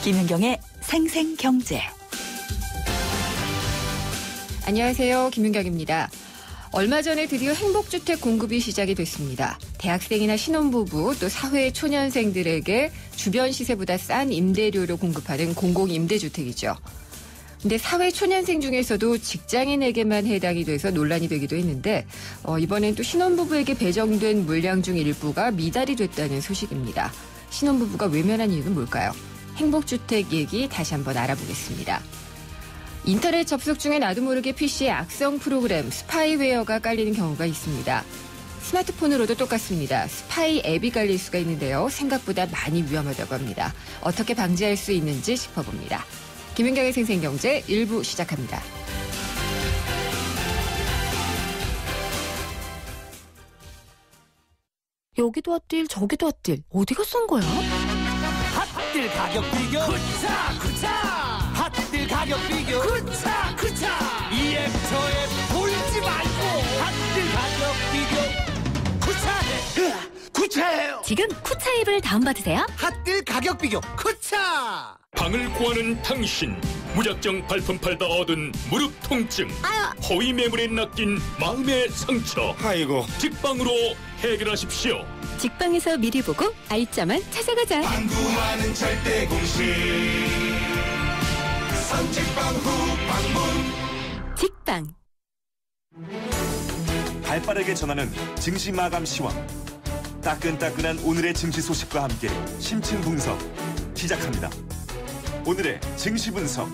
김윤경의 생생경제. 안녕하세요. 김윤경입니다. 얼마 전에 드디어 행복주택 공급이 시작이 됐습니다. 대학생이나 신혼부부 또 사회 초년생들에게 주변 시세보다 싼 임대료로 공급하는 공공임대주택이죠. 근데 사회 초년생 중에서도 직장인에게만 해당이 돼서 논란이 되기도 했는데 이번엔 또 신혼부부에게 배정된 물량 중 일부가 미달이 됐다는 소식입니다. 신혼부부가 외면한 이유는 뭘까요? 행복주택 얘기 다시 한번 알아보겠습니다. 인터넷 접속 중에 나도 모르게 PC에 악성 프로그램, 스파이웨어가 깔리는 경우가 있습니다. 스마트폰으로도 똑같습니다. 스파이 앱이 깔릴 수가 있는데요. 생각보다 많이 위험하다고 합니다. 어떻게 방지할 수 있는지 짚어봅니다. 김윤경의 생생경제 1부 시작합니다. 여기도 핫딜 저기도 핫딜 어디가 싼 거야? 핫딜 가격 비교 쿠차 핫딜 가격 비교 쿠차 이앱 저앱 돌지 말고 핫딜 가격 비교 쿠차해요. 지금 쿠차 앱을 다운받으세요. 핫딜 가격 비교 쿠차. 방을 구하는 당신, 무작정 발품 팔다 얻은 무릎 통증, 허위 매물에 낚인 마음의 상처, 아이고, 직방으로 해결하십시오. 직방에서 미리 보고 알짜만 찾아가자. 방구하는 절대 공식 선직방 후 방문. 직방. 발빠르게 전하는 증시 마감 시황. 따끈따끈한 오늘의 증시 소식과 함께 심층 분석 시작합니다. 오늘의 증시 분석.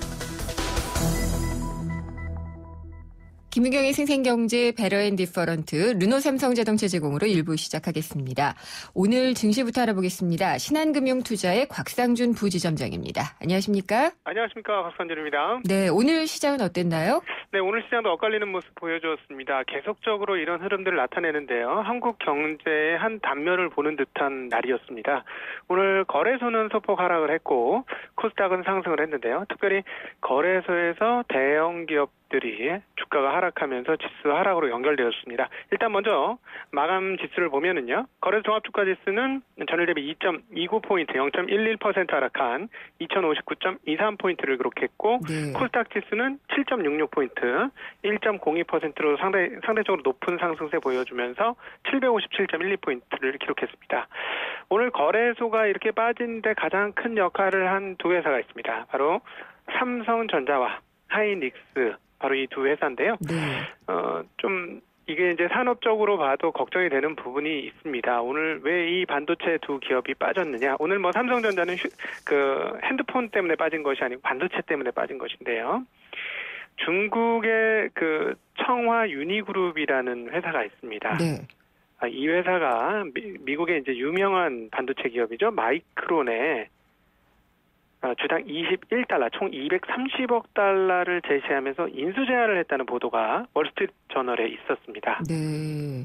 김윤경의 생생경제 베러앤디퍼런트 르노삼성자동차 제공으로 1부 시작하겠습니다. 오늘 증시부터 알아보겠습니다. 신한금융투자의 곽상준 부지점장입니다. 안녕하십니까? 안녕하십니까. 곽상준입니다. 네, 오늘 시장은 어땠나요? 네, 오늘 시장도 엇갈리는 모습 보여주었습니다. 계속적으로 이런 흐름들을 나타내는데요. 한국 경제의 한 단면을 보는 듯한 날이었습니다. 오늘 거래소는 소폭 하락을 했고 코스닥은 상승을 했는데요. 특별히 거래소에서 대형 기업들이 주가가 하락하면서 지수 하락으로 연결되었습니다. 일단 먼저 마감 지수를 보면은요. 거래소 종합주가지수는 전일 대비 2.29포인트 0.11% 하락한 2059.23포인트를 기록했고 코스닥 지수는 7.66포인트 1.02%로 상대적으로 높은 상승세 보여주면서 757.12포인트를 기록했습니다. 오늘 거래소가 이렇게 빠진데 가장 큰 역할을 한 두 회사가 있습니다. 바로 삼성전자와 하이닉스, 바로 이 두 회사인데요. 좀 이게 이제 산업적으로 봐도 걱정이 되는 부분이 있습니다. 오늘 왜 이 반도체 두 기업이 빠졌느냐? 오늘 뭐 삼성전자는 핸드폰 때문에 빠진 것이 아니고 반도체 때문에 빠진 것인데요. 중국의 청화 유니그룹이라는 회사가 있습니다. 네. 이 회사가 미국의 이제 유명한 반도체 기업이죠. 마이크론에 주당 21달러, 총 230억 달러를 제시하면서 인수 제한을 했다는 보도가 월스트리트 저널에 있었습니다.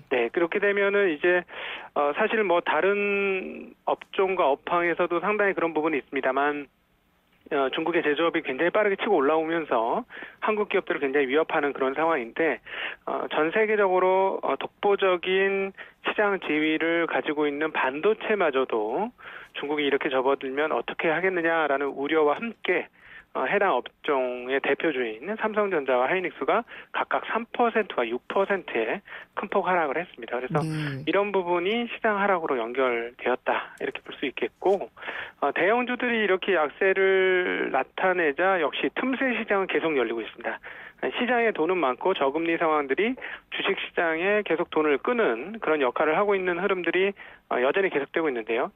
네, 그렇게 되면은 이제 사실 뭐 다른 업종과 업황에서도 상당히 그런 부분이 있습니다만 중국의 제조업이 굉장히 빠르게 치고 올라오면서 한국 기업들을 굉장히 위협하는 그런 상황인데 전 세계적으로 독보적인 시장 지위를 가지고 있는 반도체마저도 중국이 이렇게 접어들면 어떻게 하겠느냐라는 우려와 함께 해당 업종의 대표주인 삼성전자와 하이닉스가 각각 3%와 6%의 큰 폭 하락을 했습니다. 그래서 이런 부분이 시장 하락으로 연결되었다 이렇게 볼 수 있겠고 대형주들이 이렇게 약세를 나타내자 역시 틈새 시장은 계속 열리고 있습니다. 시장에 돈은 많고 저금리 상황들이 주식시장에 계속 돈을 끄는 그런 역할을 하고 있는 흐름들이 여전히 계속되고 있는데요.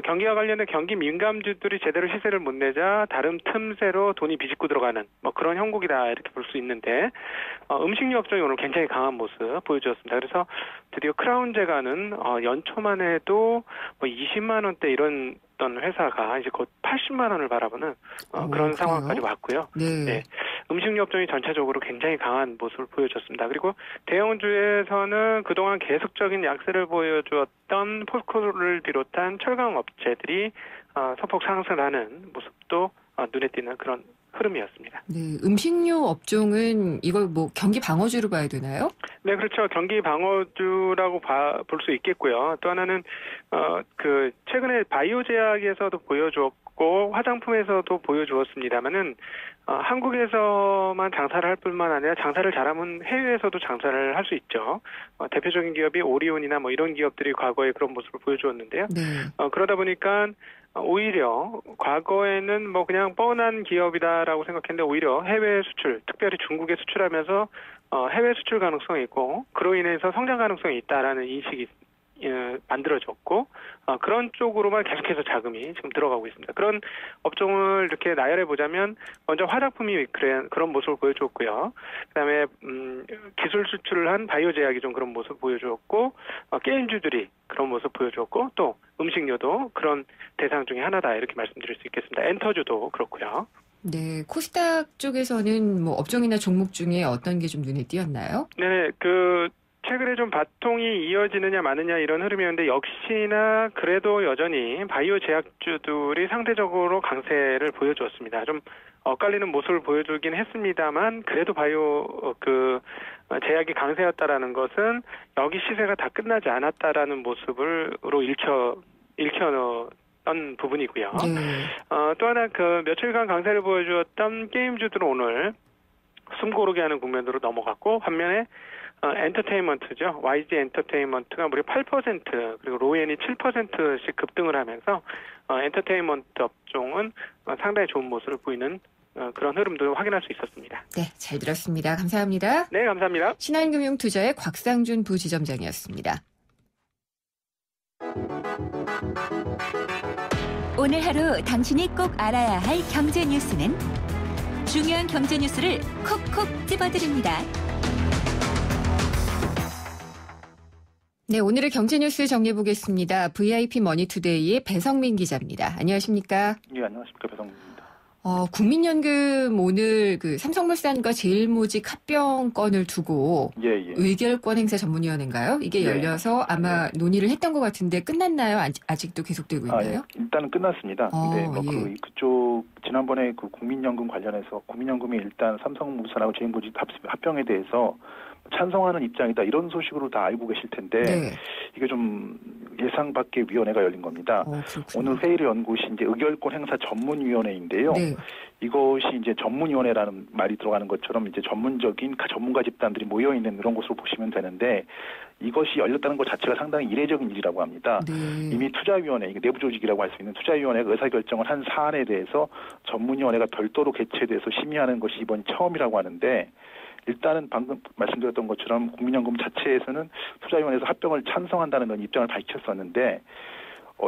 경기와 관련된 경기 민감주들이 제대로 시세를 못 내자 다른 틈새로 돈이 비집고 들어가는 그런 형국이다 이렇게 볼 수 있는데 음식료 업종이 오늘 굉장히 강한 모습 보여주었습니다. 그래서 드디어 크라운제가는 연초만 해도 20만 원대 이런 회사가 이제 곧 80만 원을 바라보는 그런 상황까지 왔고요. 네. 음식료 업종이 전체적으로 굉장히 강한 모습을 보여줬습니다. 그리고 대형주에서는 그동안 계속적인 약세를 보여주었던 포스코를 비롯한 철강 업체들이 소폭 상승하는 모습도 눈에 띄는 그런 흐름이었습니다. 네, 음식료 업종은 이걸 뭐 경기 방어주로 봐야 되나요? 네, 그렇죠. 경기 방어주라고 볼 수 있겠고요. 또 하나는 최근에 바이오 제약에서도 보여주었고 보여주었고 화장품에서도 보여주었습니다만은 한국에서만 장사를 할 뿐만 아니라 장사를 잘하면 해외에서도 장사를 할 수 있죠. 대표적인 기업이 오리온이나 뭐 이런 기업들이 과거에 그런 모습을 보여주었는데요. 네. 그러다 보니까 오히려 과거에는 뭐 그냥 뻔한 기업이다라고 생각했는데 오히려 해외 수출, 특별히 중국에 수출하면서 해외 수출 가능성이 있고 그로 인해서 성장 가능성이 있다라는 인식이 만들어졌고 그런 쪽으로만 계속해서 자금이 지금 들어가고 있습니다. 그런 업종을 이렇게 나열해 보자면 먼저 화장품이 그런 모습을 보여주었고요. 그다음에 기술 수출을 한 바이오 제약이 좀 그런 모습을 보여주었고 게임주들이 그런 모습 보여주었고 또 음식료도 그런 대상 중에 하나다 이렇게 말씀드릴 수 있겠습니다. 엔터주도 그렇고요. 네, 코스닥 쪽에서는 뭐 업종이나 종목 중에 어떤 게 좀 눈에 띄었나요? 네, 최근에 좀 바통이 이어지느냐 마느냐 이런 흐름이었는데 역시나 그래도 여전히 바이오 제약주들이 상대적으로 강세를 보여주었습니다. 좀 엇갈리는 모습을 보여주긴 했습니다만 그래도 바이오 제약이 강세였다라는 것은 여기 시세가 다 끝나지 않았다라는 모습으로 읽혀던 부분이고요. 네. 또 하나 며칠간 강세를 보여주었던 게임주들은 오늘 숨고르게 하는 국면으로 넘어갔고 반면에 엔터테인먼트죠. YG 엔터테인먼트가 무려 8% 그리고 로엔이 7%씩 급등을 하면서 엔터테인먼트 업종은 상당히 좋은 모습을 보이는 그런 흐름도 확인할 수 있었습니다. 네, 잘 들었습니다. 감사합니다. 네, 감사합니다. 신한금융투자의 곽상준 부지점장이었습니다. 오늘 하루 당신이 꼭 알아야 할 경제 뉴스는 중요한 경제 뉴스를 콕콕 집어드립니다. 네, 오늘의 경제 뉴스 정리해 보겠습니다. VIP 머니투데이의 배성민 기자입니다. 안녕하십니까? 예, 안녕하십니까. 배성민입니다. 국민연금 오늘 삼성물산과 제일모직 합병건을 두고 의결권 행사 전문위원회인가요? 이게 열려서 아마 논의를 했던 것 같은데 끝났나요? 아직도 계속되고 있나요? 예. 일단은 끝났습니다. 근데 그쪽 지난번에 국민연금 관련해서 국민연금이 일단 삼성물산하고 제일모직 합병에 대해서 찬성하는 입장이다 이런 소식으로 다 알고 계실 텐데 이게 좀 예상 밖의 위원회가 열린 겁니다. 오늘 회의를 연 곳이 이제 의결권 행사 전문위원회인데요. 이것이 이제 전문위원회라는 말이 들어가는 것처럼 이제 전문적인 전문가 집단들이 모여 있는 그런 곳으로 보시면 되는데 이것이 열렸다는 것 자체가 상당히 이례적인 일이라고 합니다. 이미 투자위원회, 이게 내부 조직이라고 할 수 있는 투자위원회가 의사결정을 한 사안에 대해서 전문위원회가 별도로 개최돼서 심의하는 것이 이번 처음이라고 하는데 일단은 방금 말씀드렸던 것처럼 국민연금 자체에서는 투자위원회에서 합병을 찬성한다는 건 입장을 밝혔었는데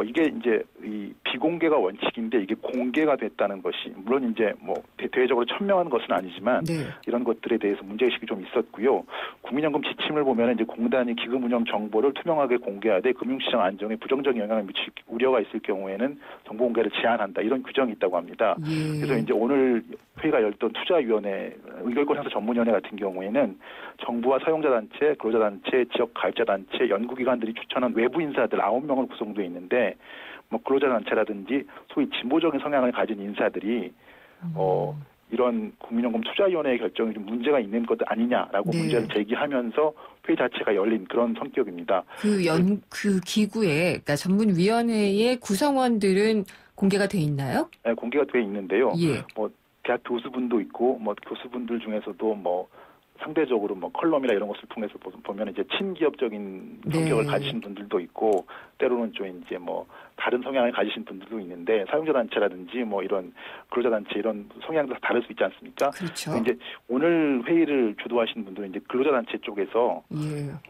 이게 이제 이 비공개가 원칙인데 이게 공개가 됐다는 것이 물론 이제 뭐 대외적으로 천명한 것은 아니지만 이런 것들에 대해서 문제의식이 좀 있었고요. 국민연금 지침을 보면 이제 공단이 기금 운영 정보를 투명하게 공개하되 금융시장 안정에 부정적 영향을 미칠 우려가 있을 경우에는 정보 공개를 제한한다 이런 규정이 있다고 합니다. 그래서 이제 오늘 회의가 열렸던 투자위원회 의결권 행사 전문위원회 같은 경우에는 정부와 사용자단체, 근로자단체, 지역가입자단체, 연구기관들이 추천한 외부 인사들 9명으로 구성되어 있는데 뭐 근로자단체라든지 소위 진보적인 성향을 가진 인사들이 이런 국민연금 투자위원회의 결정이 좀 문제가 있는 것 아니냐라고 문제를 제기하면서 회의 자체가 열린 그런 성격입니다. 그 기구의 그러니까 전문위원회의 구성원들은 공개가 돼 있나요? 네, 공개가 돼 있는데요. 뭐 대학 교수분도 있고 뭐 교수분들 중에서도 뭐 상대적으로 뭐 컬럼이나 이런 것을 통해서 보면 이제 친기업적인 성격을 가지신 분들도 있고 때로는 좀 이제 뭐 다른 성향을 가지신 분들도 있는데 사용자 단체라든지 뭐 이런 근로자 단체 이런 성향도 다 다를 수 있지 않습니까? 그렇죠. 이제 오늘 회의를 주도하신 분들은 이제 근로자 단체 쪽에서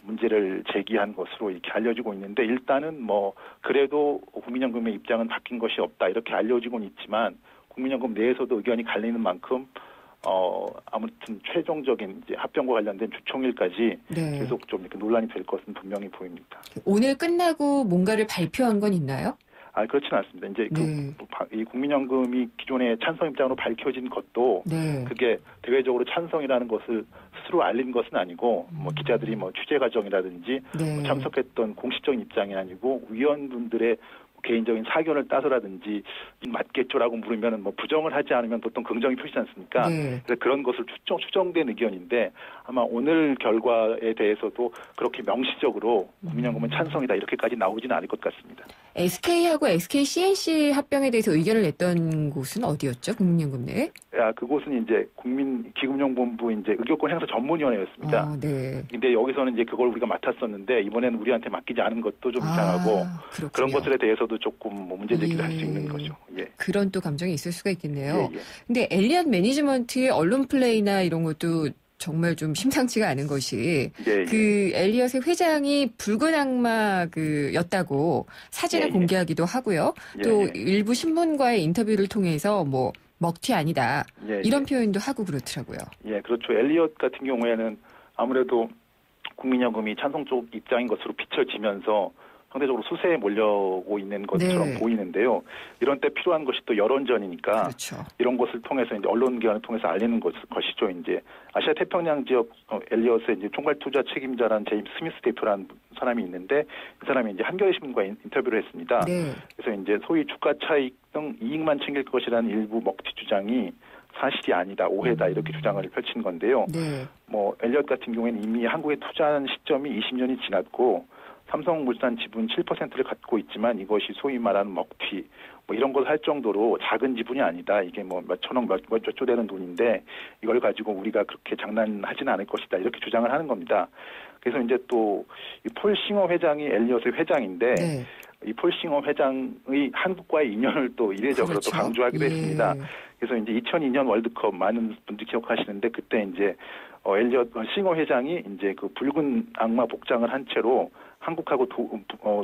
문제를 제기한 것으로 이렇게 알려지고 있는데 일단은 뭐 그래도 국민연금의 입장은 바뀐 것이 없다 이렇게 알려지고는 있지만 국민연금 내에서도 의견이 갈리는 만큼 아무튼 최종적인 이제 합병과 관련된 주총일까지 계속 좀 이렇게 논란이 될 것은 분명히 보입니다. 오늘 끝나고 뭔가를 발표한 건 있나요? 그렇지는 않습니다. 이제 이 국민연금이 기존의 찬성 입장으로 밝혀진 것도 그게 대외적으로 찬성이라는 것을 스스로 알린 것은 아니고 뭐 기자들이 뭐 취재 과정이라든지 뭐 참석했던 공식적인 입장이 아니고 위원분들의 개인적인 사견을 따서라든지 맞겠죠라고 물으면 뭐 부정을 하지 않으면 보통 긍정이 표시지 않습니까? 그래서 그런 것을 추정된 의견인데 아마 오늘 결과에 대해서도 그렇게 명시적으로 국민연금은 찬성이다 이렇게까지 나오지는 않을 것 같습니다. SK하고 SK CNC 합병에 대해서 의견을 냈던 곳은 어디였죠? 국민연금 내에? 그곳은 이제 국민기금융본부 이제 의결권 행사 전문위원회였습니다. 네. 근데 여기서는 이제 그걸 우리가 맡았었는데 이번에는 우리한테 맡기지 않은 것도 좀 이상하고 그렇군요. 그런 것들에 대해서도 조금 뭐 문제 제기를 할 수 있는 거죠. 예. 그런 또 감정이 있을 수가 있겠네요. 예. 근데 엘리엇 매니지먼트의 언론 플레이나 이런 것도 정말 좀 심상치가 않은 것이 그 엘리엇의 회장이 붉은 악마 였다고 사진을 공개하기도 하고요. 또 일부 신문과의 인터뷰를 통해서 뭐 먹튀 아니다 이런 표현도 하고 그렇더라고요. 예, 그렇죠. 엘리엇 같은 경우에는 아무래도 국민연금이 찬성 쪽 입장인 것으로 비춰지면서 상대적으로 수세에 몰려오고 있는 것처럼 보이는데요. 이런 때 필요한 것이 또 여론전이니까 그렇죠. 이런 것을 통해서 이제 언론기관을 통해서 알리는 것이죠. 이제 아시아 태평양 지역 엘리엇의 이제 총괄 투자 책임자란 제임스 스미스 대표라는 사람이 있는데 그 사람이 이제 한겨레 신문과 인터뷰를 했습니다. 그래서 이제 소위 주가 차익 등 이익만 챙길 것이라는 일부 먹튀 주장이 사실이 아니다, 오해다 이렇게 주장을 펼친 건데요. 뭐 엘리엇 같은 경우에는 이미 한국에 투자한 시점이 20년이 지났고 삼성물산 지분 7%를 갖고 있지만 이것이 소위 말하는 먹튀 뭐 이런 걸 할 정도로 작은 지분이 아니다. 이게 뭐 몇 천억 몇 조 되는 돈인데 이걸 가지고 우리가 그렇게 장난하지는 않을 것이다. 이렇게 주장을 하는 겁니다. 그래서 이제 또 이 폴 싱어 회장이 엘리엇의 회장인데 이 폴 싱어 회장의 한국과의 인연을 또 이례적으로 또 강조하기도 했습니다. 그래서 이제 2002년 월드컵 많은 분들이 기억하시는데 그때 이제 엘리엇 싱어 회장이 이제 그 붉은 악마 복장을 한 채로 한국하고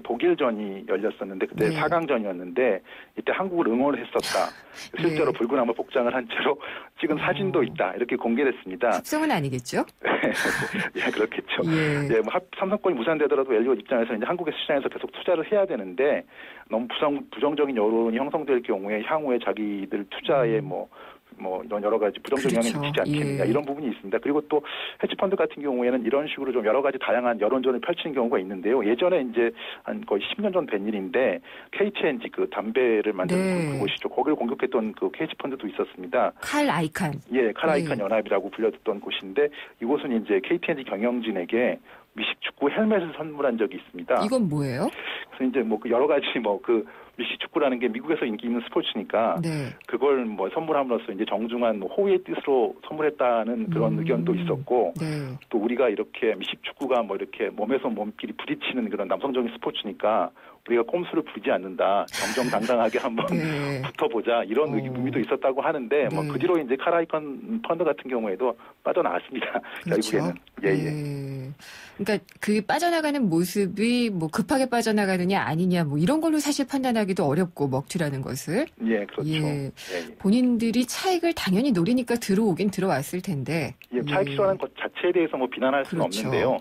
독일전이 열렸었는데 그때 4강전이었는데 이때 한국을 응원을 했었다. 실제로 붉은 악마 복장을 한 채로 찍은 사진도 있다. 이렇게 공개됐습니다. 합성은 아니겠죠? 예, 그렇겠죠. 예, 뭐 삼성권이 무산되더라도 엘리엇 입장에서 이제 한국의 시장에서 계속 투자를 해야 되는데 너무 부정적인 여론이 형성될 경우에 향후에 자기들 투자에 뭐 이런 여러 가지 부정적 영향이 미치지 않겠느냐 이런 부분이 있습니다. 그리고 또 헤지펀드 같은 경우에는 이런 식으로 좀 여러 가지 다양한 여론전을 펼치는 경우가 있는데요. 예전에 이제 한 거의 10년 전 된 일인데 KTNG 그 담배를 만드는 그곳이죠. 거기를 공격했던 그 헤지펀드도 있었습니다. 칼 아이칸. 예, 칼 아이칸 연합이라고 불렸던 곳인데 이곳은 이제 KTNG 경영진에게 미식축구 헬멧을 선물한 적이 있습니다. 이건 뭐예요? 그래서 이제 뭐 여러 가지 미식축구라는 게 미국에서 인기 있는 스포츠니까 그걸 뭐 선물함으로써 이제 정중한 호의의 뜻으로 선물했다는 그런 의견도 있었고 또 우리가 이렇게 미식축구가 뭐 이렇게 몸에서 몸끼리 부딪히는 그런 남성적인 스포츠니까 우리가 꼼수를 부리지 않는다. 정정당당하게 한번 붙어보자. 이런 의미도 있었다고 하는데 뭐 그 뒤로 이제 카라이컨 펀드 같은 경우에도 빠져나왔습니다. 결국에는. 그러니까 그 빠져나가는 모습이 뭐 급하게 빠져나가느냐 아니냐 뭐 이런 걸로 사실 판단하기도 어렵고 먹튀라는 것을. 예, 그렇죠. 본인들이 차익을 당연히 노리니까 들어오긴 들어왔을 텐데. 차익 실현하는 것 자체에 대해서 뭐 비난할 수는 없는데요.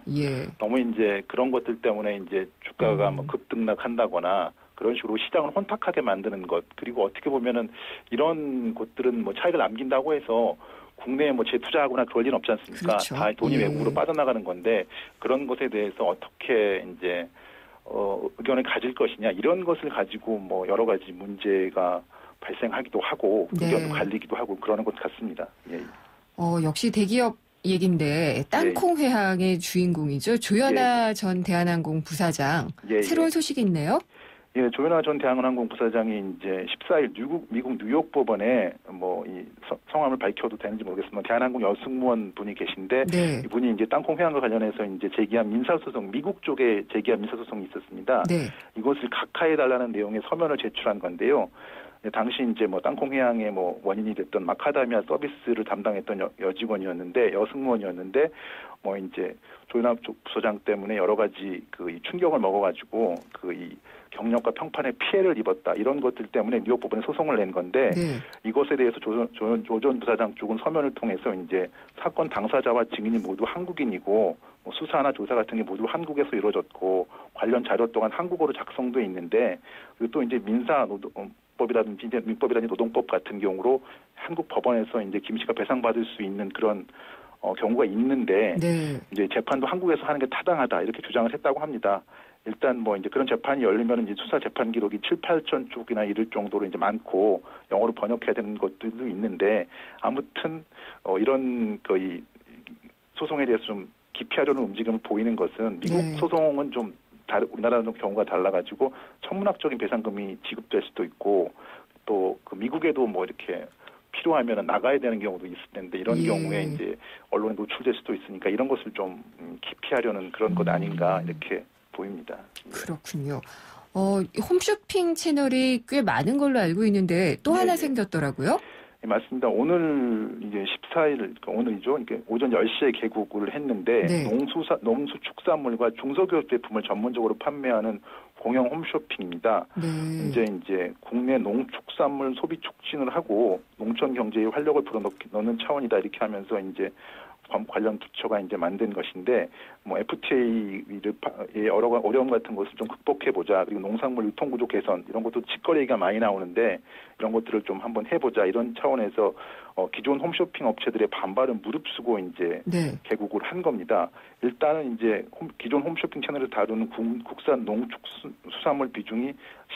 너무 이제 그런 것들 때문에 이제 주가가 뭐 급등락한다거나 그런 식으로 시장을 혼탁하게 만드는 것 그리고 어떻게 보면은 이런 곳들은 뭐 차익을 남긴다고 해서 국내에 뭐 재투자하거나 그럴 일은 없지 않습니까? 다 돈이 외국으로 빠져나가는 건데 그런 것에 대해서 어떻게 이제 의견을 가질 것이냐 이런 것을 가지고 뭐 여러 가지 문제가 발생하기도 하고 의견도 갈리기도 하고 그러는 것 같습니다. 역시 대기업 얘긴데 땅콩 회항의 주인공이죠. 조현아 전 대한항공 부사장. 새로운 소식이 있네요. 예, 조현아 전 대한항공 부사장이 이제 14일 미국 뉴욕 법원에 뭐 이 성함을 밝혀도 되는지 모르겠지만 대한항공 여승무원 분이 계신데 이분이 이제 땅콩 회항과 관련해서 이제 제기한 민사소송 미국 쪽에 제기한 민사소송이 있었습니다. 이것을 각하해달라는 내용의 서면을 제출한 건데요. 당시 이제 뭐 땅콩 회항의 뭐 원인이 됐던 마카다미아 서비스를 담당했던 여직원이었는데 여승무원이었는데 뭐 이제 조현아 부서장 때문에 여러 가지 그 이 충격을 먹어가지고 그 이 경력과 평판에 피해를 입었다 이런 것들 때문에 뉴욕 법원에 소송을 낸 건데 이것에 대해서 조 전 부사장 쪽은 서면을 통해서 이제 사건 당사자와 증인이 모두 한국인이고 뭐 수사나 조사 같은 게 모두 한국에서 이루어졌고 관련 자료 또한 한국어로 작성돼 있는데 그리고 또 이제 민법이라든지 민법이라든지 노동법 같은 경우로 한국 법원에서 이제 김 씨가 배상받을 수 있는 그런 경우가 있는데 이제 재판도 한국에서 하는 게 타당하다 이렇게 주장을 했다고 합니다. 일단 뭐 이제 그런 재판이 열리면 이제 수사 재판 기록이 7-8천 쪽이나 이를 정도로 이제 많고 영어로 번역해야 되는 것들도 있는데 아무튼 이런 이 소송에 대해서 좀 기피하려는 움직임을 보이는 것은 미국 소송은 좀 우리나라는 경우가 달라가지고 천문학적인 배상금이 지급될 수도 있고 또 그 미국에도 뭐 이렇게 필요하면 나가야 되는 경우도 있을 텐데 이런 경우에 이제 언론에 노출될 수도 있으니까 이런 것을 좀 기피하려는 그런 것 아닌가 이렇게 보입니다. 그렇군요. 홈쇼핑 채널이 꽤 많은 걸로 알고 있는데 또 하나 생겼더라고요. 네, 맞습니다. 오늘 이제 14일, 그러니까 오늘이죠. 이게 오전 10시에 개국을 했는데 농수축산물과 중소기업 제품을 전문적으로 판매하는 공영 홈쇼핑입니다. 이제 국내 농축산물 소비 촉진을 하고 농촌 경제에 활력을 불어넣는 차원이다 이렇게 하면서 이제 관련 부처가 이제 만든 것인데 뭐 FTA의 어려움 같은 것을 좀 극복해 보자. 그리고 농산물 유통구조 개선 이런 것도 직거래 얘기가 많이 나오는데 이런 것들을 좀 한번 해보자 이런 차원에서 기존 홈쇼핑 업체들의 반발을 무릅쓰고 이제 개국을 한 겁니다. 일단은 이제 기존 홈쇼핑 채널을 다루는 국산 농축수산물 비중이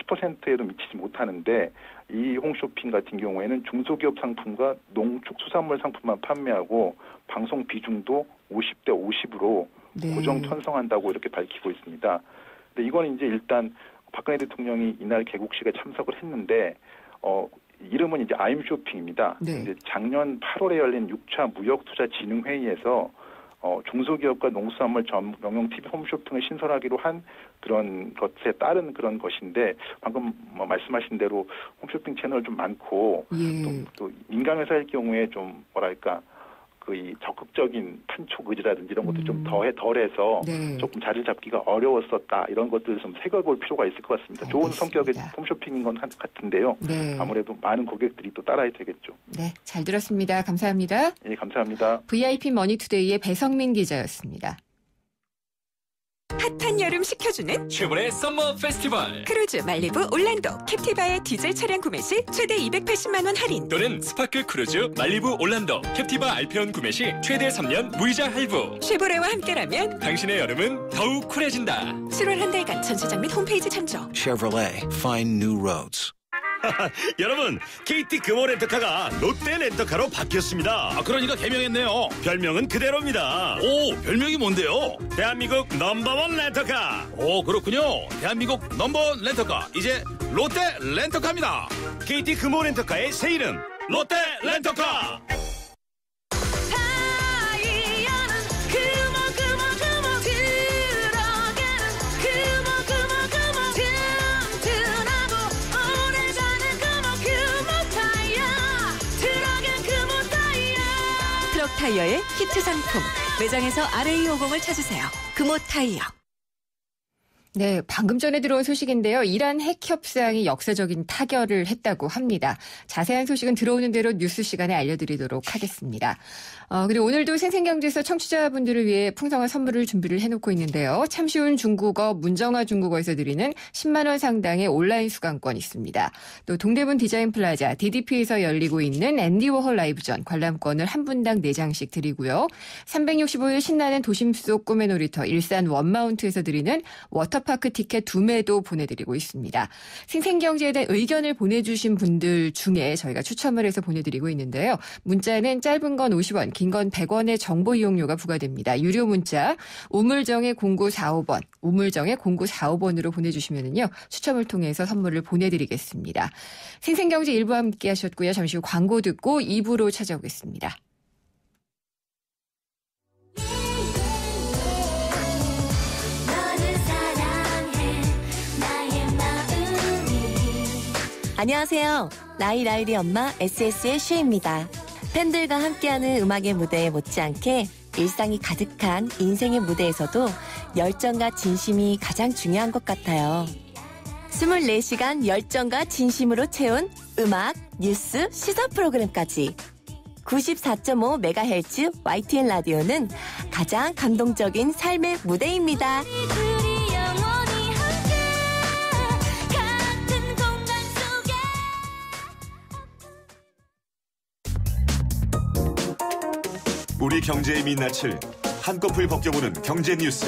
10%에도 미치지 못하는데 이 홈쇼핑 같은 경우에는 중소기업 상품과 농축수산물 상품만 판매하고 방송 비중도 50대 50으로 고정 편성한다고 이렇게 밝히고 있습니다. 근데 이건 이제 일단 박근혜 대통령이 이날 개국식에 참석을 했는데 이름은 이제 아임쇼핑입니다. 이제 작년 8월에 열린 6차 무역투자진흥회의에서 중소기업과 농수산물 전용 TV 홈쇼핑을 신설하기로 한 그런 것에 따른 그런 것인데 방금 말씀하신 대로 홈쇼핑 채널 좀 많고 또 민간회사일 경우에 좀 뭐랄까 이 적극적인 판촉 의지라든지 이런 것도 좀 덜해서 조금 자리를 잡기가 어려웠었다 이런 것들을 좀 새겨볼 필요가 있을 것 같습니다. 좋은 성격의 홈쇼핑인 건 같은데요. 아무래도 많은 고객들이 또 따라야 되겠죠. 네, 잘 들었습니다. 감사합니다. 네, 감사합니다. VIP 머니투데이의 배성민 기자였습니다. 핫한 여름 식혀주는 쉐보레 썸머 페스티벌 크루즈 말리부 올란도 캡티바의 디젤 차량 구매 시 최대 280만 원 할인 또는 스파크 크루즈 말리부 올란도 캡티바 알페온 구매 시 최대 3년 무이자 할부 쉐보레와 함께라면 당신의 여름은 더욱 쿨해진다. 7월 한 달간 전시장 및 홈페이지 참조. Chevrolet, find new roads. 여러분, KT 금호 렌터카가 롯데 렌터카로 바뀌었습니다. 그러니까 개명했네요. 별명은 그대로입니다. 오, 별명이 뭔데요? 대한민국 넘버원 렌터카. 오, 그렇군요. 대한민국 넘버원 렌터카, 이제 롯데 렌터카입니다. KT 금호 렌터카의 새 이름 롯데 렌터카. 타이어의 히트 상품 매장에서 RA50을 찾으세요. 금호 타이어. 네, 방금 전에 들어온 소식인데요. 이란 핵 협상이 역사적인 타결을 했다고 합니다. 자세한 소식은 들어오는 대로 뉴스 시간에 알려드리도록 하겠습니다. 그리고 오늘도 생생경제에서 청취자분들을 위해 풍성한 선물을 준비를 해놓고 있는데요. 참 쉬운 중국어 문정아 중국어에서 드리는 10만 원 상당의 온라인 수강권 있습니다. 또 동대문 디자인 플라자 DDP에서 열리고 있는 앤디 워홀 라이브전 관람권을 한 분당 4장씩 드리고요. 365일 신나는 도심 속 꿈의 놀이터 일산 원마운트에서 드리는 워터파크 티켓 2매도 보내드리고 있습니다. 생생경제에 대한 의견을 보내주신 분들 중에 저희가 추첨을 해서 보내드리고 있는데요. 문자는 짧은 건 50원, 긴 건 100원의 정보 이용료가 부과됩니다. 유료 문자 우물정의 0945번, 우물정의 0945번으로 보내주시면요. 추첨을 통해서 선물을 보내드리겠습니다. 생생경제 1부 함께 하셨고요. 잠시 후 광고 듣고 2부로 찾아오겠습니다. 안녕하세요. 라이라이리 엄마 SS의 슈입니다. 팬들과 함께하는 음악의 무대에 못지않게 일상이 가득한 인생의 무대에서도 열정과 진심이 가장 중요한 것 같아요. 24시간 열정과 진심으로 채운 음악, 뉴스, 시사 프로그램까지 94.5MHz YTN 라디오는 가장 감동적인 삶의 무대입니다. 우리 경제의 민낯을 한꺼풀 벗겨보는 경제 뉴스.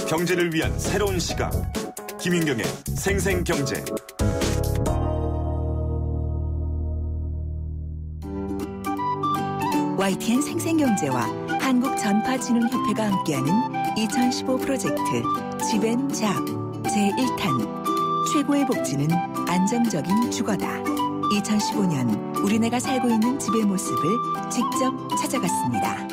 경제를 위한 새로운 시각. 김윤경의 생생경제. YTN 생생경제와 한국전파진흥협회가 함께하는 2015 프로젝트 집앤잡 제1탄 최고의 복지는 안정적인 주거다. 2015년 우리네가 살고 있는 집의 모습을 직접 찾아갔습니다.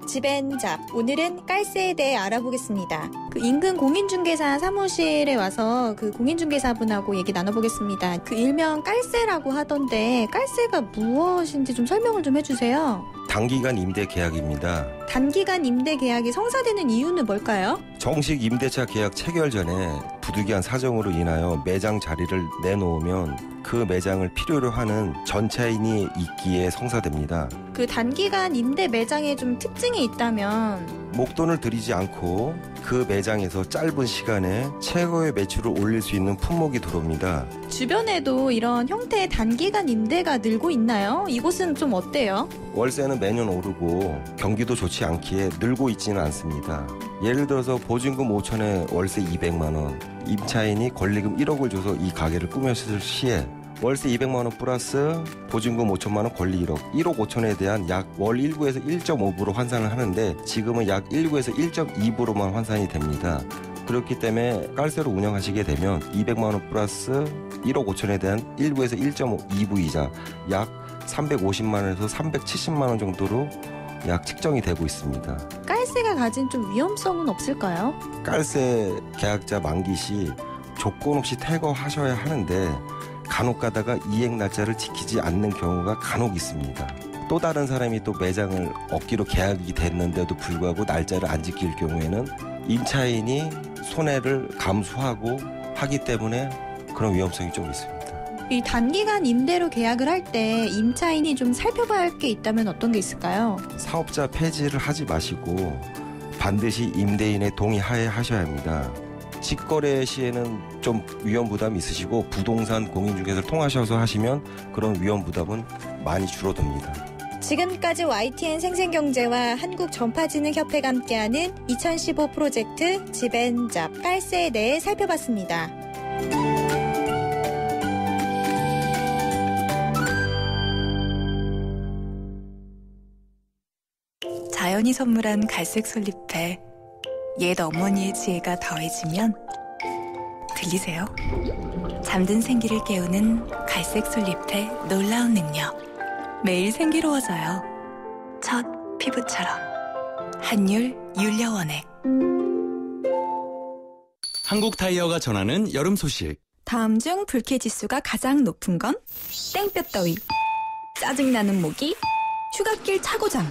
집앤잡, 오늘은 깔세에 대해 알아보겠습니다. 인근 공인중개사 사무실에 와서 공인중개사분하고 얘기 나눠보겠습니다. 일명 깔세라고 하던데 깔세가 무엇인지 좀 설명을 좀 해주세요. 단기간 임대 계약입니다. 단기간 임대 계약이 성사되는 이유는 뭘까요? 정식 임대차 계약 체결 전에 부득이한 사정으로 인하여 매장 자리를 내놓으면 그 매장을 필요로 하는 전차인이 있기에 성사됩니다. 단기간 임대 매장에 좀 특징이 있다면? 목돈을 들이지 않고 그 매장에서 짧은 시간에 최고의 매출을 올릴 수 있는 품목이 들어옵니다. 주변에도 이런 형태의 단기간 임대가 늘고 있나요? 이곳은 좀 어때요? 월세는 매년 오르고 경기도 좋지 않기에 늘고 있지는 않습니다. 예를 들어서 보증금 5천에 월세 200만 원, 임차인이 권리금 1억을 줘서 이 가게를 꾸몄을 시에 월세 200만 원 플러스 보증금 5천만 원, 권리 1억 5천에 대한 약 월 1구에서 1.5부로 환산을 하는데 지금은 약 1구에서 1.2부로만 환산이 됩니다. 그렇기 때문에 깔세로 운영하시게 되면 200만 원 플러스 1억 5천에 대한 1구에서 1.2부이자 약 350만 원에서 370만 원 정도로 약 측정이 되고 있습니다. 깔세가 가진 좀 위험성은 없을까요? 깔세 계약자 만기 시 조건 없이 퇴거하셔야 하는데 간혹 가다가 이행 날짜를 지키지 않는 경우가 간혹 있습니다. 또 다른 사람이 또 매장을 얻기로 계약이 됐는데도 불구하고 날짜를 안 지킬 경우에는 임차인이 손해를 감수하고 하기 때문에 그런 위험성이 좀 있습니다. 이 단기간 임대로 계약을 할 때 임차인이 좀 살펴봐야 할 게 있다면 어떤 게 있을까요? 사업자 폐지를 하지 마시고 반드시 임대인의 동의하에 하셔야 합니다. 직거래 시에는 좀 위험 부담이 있으시고 부동산 공인중개사를 통하셔서 하시면 그런 위험 부담은 많이 줄어듭니다. 지금까지 YTN 생생경제와 한국전파진흥협회가 함께하는 2015 프로젝트 집앤잡 깔세에 대해 살펴봤습니다. 자연이 선물한 갈색 솔잎에 옛 어머니의 지혜가 더해지면 들리세요? 잠든 생기를 깨우는 갈색 솔잎의 놀라운 능력. 매일 생기로워져요. 첫 피부처럼. 한율 윤려원액. 한국 타이어가 전하는 여름 소식. 다음 중 불쾌지수가 가장 높은 건? 땡볕더위, 짜증나는 모기, 휴갓길 차고장.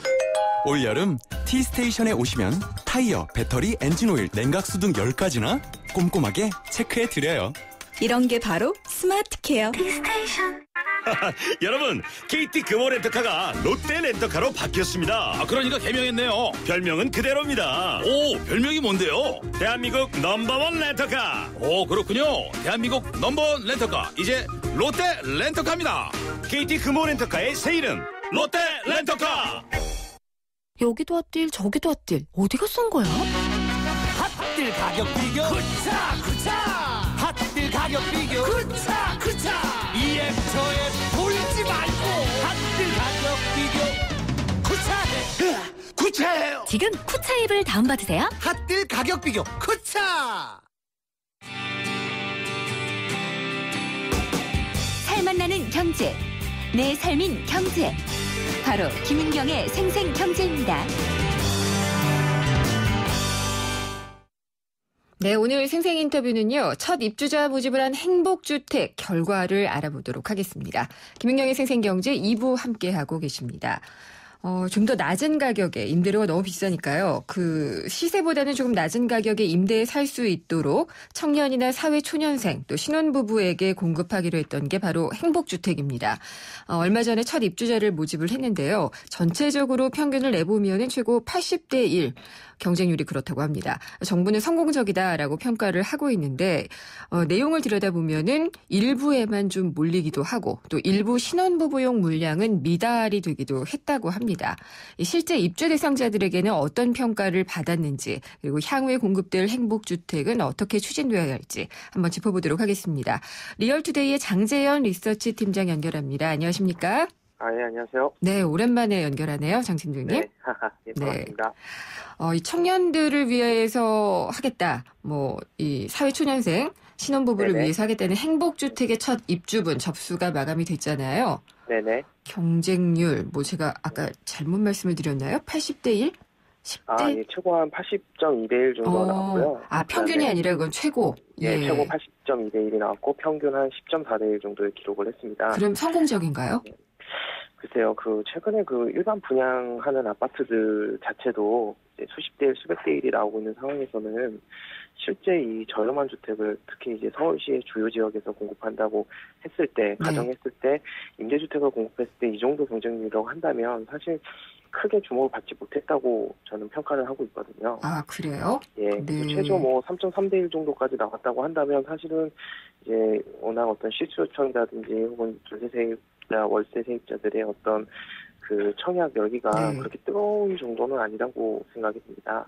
올여름 T스테이션에 오시면 타이어, 배터리, 엔진오일, 냉각수 등 10가지나 꼼꼼하게 체크해드려요. 이런 게 바로 스마트케어. T스테이션. 여러분, KT 금호 렌터카가 롯데 렌터카로 바뀌었습니다. 그러니까 개명했네요. 별명은 그대로입니다. 오, 별명이 뭔데요? 대한민국 넘버원 렌터카. 오, 그렇군요. 대한민국 넘버원 렌터카, 이제 롯데 렌터카입니다. KT 금호 렌터카의 새 이름, 롯데 렌터카. 여기도 핫딜 저기도 핫딜 어디가 싼 거야? 핫딜 가격 비교 쿠차 핫딜 가격 비교 쿠차 EM 저에 돌지 말고 핫딜 가격 비교 쿠차해요. 지금 쿠차 앱을 다운받으세요. 핫딜 가격 비교 쿠차. 살맛 나는 경제, 내 삶인 경제. 바로 김은경의 생생경제입니다. 네, 오늘 생생 인터뷰는요. 첫 입주자 모집을 한 행복주택 결과를 알아보도록 하겠습니다. 김은경의 생생경제 2부 함께하고 계십니다. 좀 더 낮은 가격에 임대료가 너무 비싸니까요. 시세보다는 조금 낮은 가격에 임대에 살 수 있도록 청년이나 사회초년생 또 신혼부부에게 공급하기로 했던 게 바로 행복주택입니다. 얼마 전에 첫 입주자를 모집을 했는데요. 전체적으로 평균을 내보면은 최고 80대 1. 경쟁률이 그렇다고 합니다. 정부는 성공적이다라고 평가를 하고 있는데 내용을 들여다보면은 일부에만 좀 몰리기도 하고 또 일부 신혼부부용 물량은 미달이 되기도 했다고 합니다. 실제 입주 대상자들에게는 어떤 평가를 받았는지 그리고 향후에 공급될 행복주택은 어떻게 추진되어야 할지 한번 짚어보도록 하겠습니다. 리얼투데이의 장재현 리서치 팀장 연결합니다. 안녕하십니까? 예, 안녕하세요. 네, 오랜만에 연결하네요, 장진중님. 네, 예, 반갑습니다. 이 청년들을 위해서 하겠다, 이 사회초년생, 신혼부부를 네네. 위해서 하겠다는 행복주택의 첫 입주분 접수가 마감이 됐잖아요. 네네. 경쟁률, 제가 아까 잘못 말씀을 드렸나요? 80대 1? 10대? 예, 최고 한 80.2대 1 정도 나왔고요. 평균이 아니라 그건 최고. 예, 최고 80.2대 1이 나왔고, 평균 한 10.4대 1 정도의 기록을 했습니다. 그럼 성공적인가요? 글쎄요, 최근에 일반 분양하는 아파트들 자체도 이제 수십 대 1, 수백 대 1이 나오고 있는 상황에서는 실제 이 저렴한 주택을 특히 이제 서울시의 주요 지역에서 공급한다고 했을 때, 가정했을 때, 임대주택을 공급했을 때 이 정도 경쟁률이라고 한다면 사실 크게 주목을 받지 못했다고 저는 평가를 하고 있거든요. 아, 그래요? 예, 최저 3.3대 1 정도까지 나왔다고 한다면 사실은 이제 워낙 어떤 실수요청이라든지 혹은 전세 세입자, 월세 세입자들의 어떤 청약 열기가 그렇게 뜨거운 정도는 아니라고 생각이 듭니다.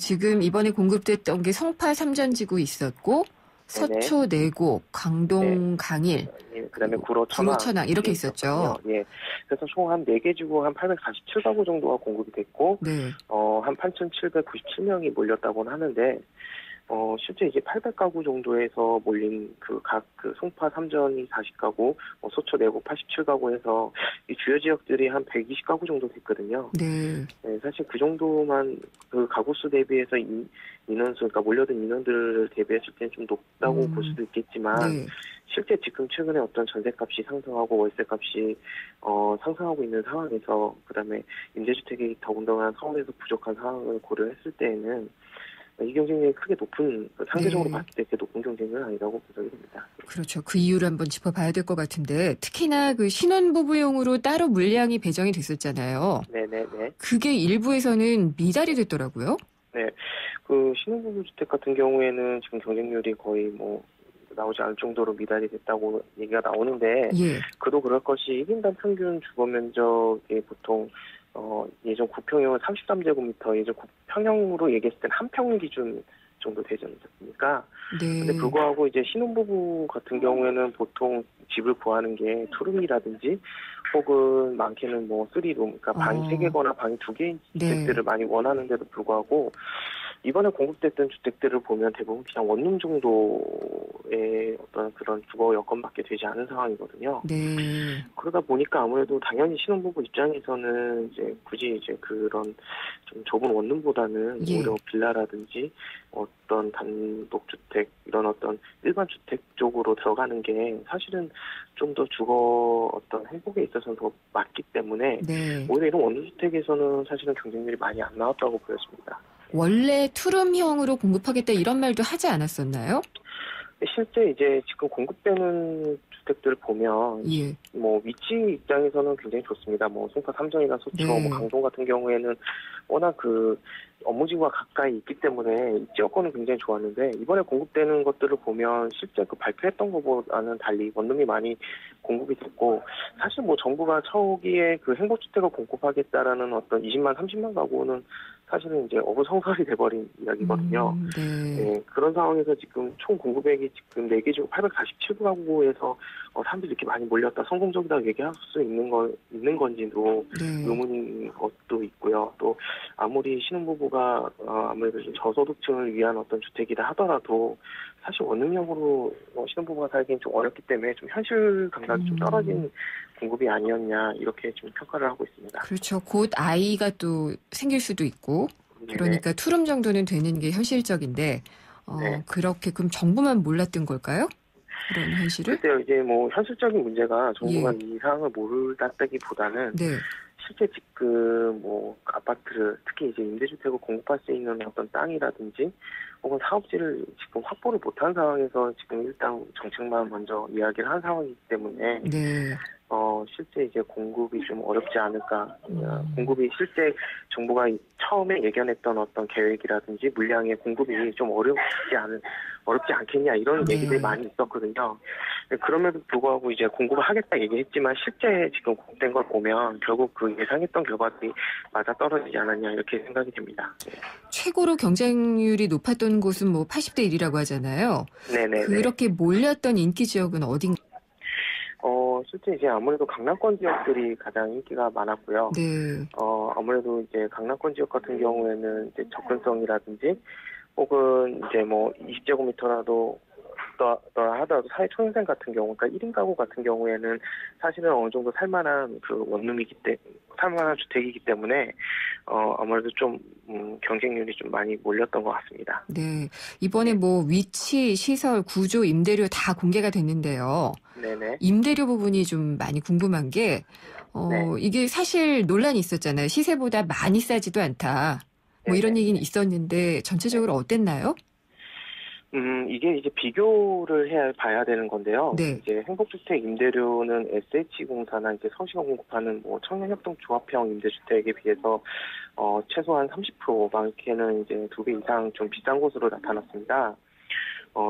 지금 이번에 공급됐던 게 송파 삼전지구 있었고, 서초 내곡, 강동 강일, 그다음에 구로 천왕 이렇게 있었죠. 예. 그래서 총 한 4개 지구 한 847가구 정도가 공급이 됐고, 한 8,797명이 몰렸다고는 하는데, 실제 이제 800가구 정도에서 몰린 각 송파 3전이 40가구, 서초 내곡 87가구에서 이 주요 지역들이 한 120가구 정도 됐거든요. 네. 사실 그 정도만 가구 수 대비해서 인원수, 그러니까 몰려든 인원들을 대비했을 때는 좀 높다고 볼 수도 있겠지만, 실제 지금 최근에 어떤 전세값이 상승하고 월세값이 상승하고 있는 상황에서, 그다음에 임대주택이 더군다나 서울에서 부족한 상황을 고려했을 때에는 이 경쟁력이 크게 높은, 상대적으로 봤을 때 높은 경쟁은 아니라고 분석이 됩니다. 그렇죠. 그 이유를 한번 짚어봐야 될 것 같은데, 특히나 신혼부부용으로 따로 물량이 배정이 됐었잖아요. 네네네. 그게 일부에서는 미달이 됐더라고요. 네. 신혼부부 주택 같은 경우에는 지금 경쟁률이 거의 나오지 않을 정도로 미달이 됐다고 얘기가 나오는데, 그도 그럴 것이 1인당 평균 주거 면적이 보통 예전 구평형은 33제곱미터, 예전 구평형으로 얘기했을 때는 한 평 기준 정도 되지 않습니까? 근데 불구하고 이제 신혼부부 같은 경우에는 보통 집을 구하는 게 투룸이라든지 혹은 많게는 3룸, 그러니까 방이 3개거나 방이 2개인 주택들을 많이 원하는데도 불구하고 이번에 공급됐던 주택들을 보면 대부분 그냥 원룸 정도의 어떤 그런 주거 여건밖에 되지 않은 상황이거든요. 그러다 보니까 아무래도 당연히 신혼부부 입장에서는 이제 굳이 이제 그런 좀 좁은 원룸보다는 오히려 빌라라든지 어떤 단독주택 이런 어떤 일반 주택 쪽으로 들어가는 게 사실은 좀 더 주거 어떤 행복에 있어서는 더 맞기 때문에 오히려 이런 원룸주택에서는 사실은 경쟁률이 많이 안 나왔다고 보였습니다. 원래 투룸형으로 공급하겠다 이런 말도 하지 않았었나요? 실제 이제 지금 공급되는 주택들을 보면 위치 입장에서는 굉장히 좋습니다. 송파 삼전이나 서초, 강동 같은 경우에는 워낙 업무지구가 가까이 있기 때문에 입지 여건은 굉장히 좋았는데 이번에 공급되는 것들을 보면 실제 발표했던 것보다는 달리 원룸이 많이 공급이 됐고 사실 정부가 초기에 행복주택을 공급하겠다라는 어떤 20만, 30만 가구는 사실은 이제 어부성설이 돼버린 이야기거든요. 그런 상황에서 지금 총 공급액이 지금 4개 중 847가구에서 사람들이 이렇게 많이 몰렸다, 성공적이라고 얘기할 수 있는 건지도 의문인 것도 있고요. 또 아무리 신혼부부가 아무래도 좀 저소득층을 위한 어떤 주택이라 하더라도 사실 원룸형으로 신혼부부가 살기엔 좀 어렵기 때문에 좀 현실 감각이 좀 떨어진 공급이 아니었냐 이렇게 좀 평가를 하고 있습니다. 그렇죠. 곧 아이가 또 생길 수도 있고 그러니까 투룸 정도는 되는 게 현실적인데 그렇게 그럼 정부만 몰랐던 걸까요? 그런 현실을? 글쎄요. 이제 현실적인 문제가 정부가 이 상황을 모르다기보다는 실제 지금 아파트를 특히 이제 임대주택을 공급할 수 있는 어떤 땅이라든지 혹은 사업지를 지금 확보를 못한 상황에서 지금 일단 정책만 먼저 이야기를 한 상황이기 때문에 실제 이제 공급이 좀 어렵지 않을까. 공급이 실제 정부가 처음에 예견했던 어떤 계획이라든지 물량의 공급이 좀 어렵지 않겠냐 이런 얘기들이 많이 있었거든요. 그럼에도 불구하고 이제 공급을 하겠다 얘기했지만 실제 지금 공급된 걸 보면 결국 예상했던 결과들이 맞아 떨어지지 않았냐 이렇게 생각이 됩니다. 최고로 경쟁률이 높았던 곳은 80대 1이라고 하잖아요. 네네. 그렇게 몰렸던 인기 지역은 어딘가요? 실제 이제 아무래도 강남권 지역들이 가장 인기가 많았고요. 네. 아무래도 이제 강남권 지역 같은 경우에는 이제 접근성이라든지 혹은 이제 뭐 20제곱미터라도 하더라도 사회 초년생 같은 경우, 그러니까 1인 가구 같은 경우에는 사실은 어느 정도 살만한 그 살만한 주택이기 때문에 아무래도 좀 경쟁률이 좀 많이 몰렸던 것 같습니다. 네, 이번에 뭐 위치, 시설, 구조, 임대료 다 공개가 됐는데요. 네네. 임대료 부분이 좀 많이 궁금한 게 이게 사실 논란이 있었잖아요. 시세보다 많이 싸지도 않다. 뭐 이런 얘기는 있었는데 전체적으로 어땠나요? 이게 이제 비교를 봐야 되는 건데요. 네. 이제 행복주택 임대료는 SH공사나 이제 서시가 공급하는 뭐 청년협동조합형 임대주택에 비해서 최소한 30% 많게는 이제 2배 이상 좀 비싼 것으로 나타났습니다.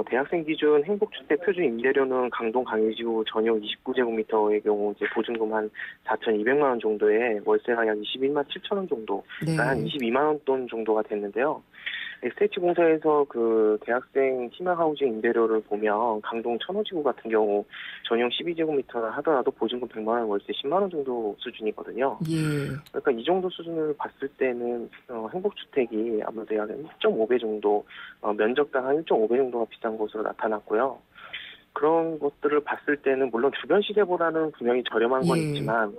대학생 기준 행복주택 표준 임대료는 강동 강의지구 전용 29제곱미터의 경우 이제 보증금 한 4,200만 원 정도에 월세가 약 21만 7천 원 정도, 그러니까 한 22만 원 돈 정도가 됐는데요. SH공사에서 그 대학생 희망하우징 임대료를 보면 강동 천호지구 같은 경우 전용 12제곱미터를 하더라도 보증금 100만 원, 월세 10만 원 정도 수준이거든요. 예. 그러니까 이 정도 수준을 봤을 때는 행복주택이 아무래도 약 1.5배 정도, 면적당 한 1.5배 정도가 비싼 것으로 나타났고요. 그런 것들을 봤을 때는 물론 주변 시세보다는 분명히 저렴한 건 있지만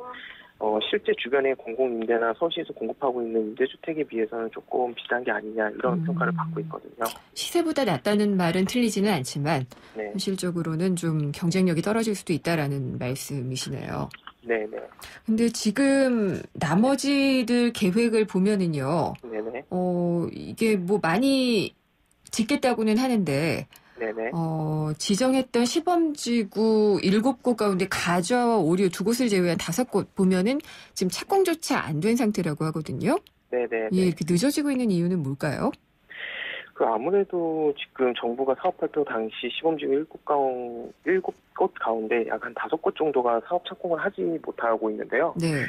실제 주변에 공공임대나 서시에서 공급하고 있는 임대주택에 비해서는 조금 비싼 게 아니냐 이런 평가를 받고 있거든요. 시세보다 낫다는 말은 틀리지는 않지만 현실적으로는 좀 경쟁력이 떨어질 수도 있다라는 말씀이시네요. 네네. 근데 지금 나머지들 계획을 보면은요. 네네. 이게 뭐 많이 짓겠다고는 하는데 네네. 지정했던 시범지구 7곳 가운데 가저, 오류 2곳을 제외한 5곳 보면은 지금 착공조차 안 된 상태라고 하거든요. 네네. 예, 이렇게 늦어지고 있는 이유는 뭘까요? 아무래도 지금 정부가 사업 발표 당시 시범지구 7곳 가운데 약 한 5곳 정도가 사업 착공을 하지 못하고 있는데요. 네.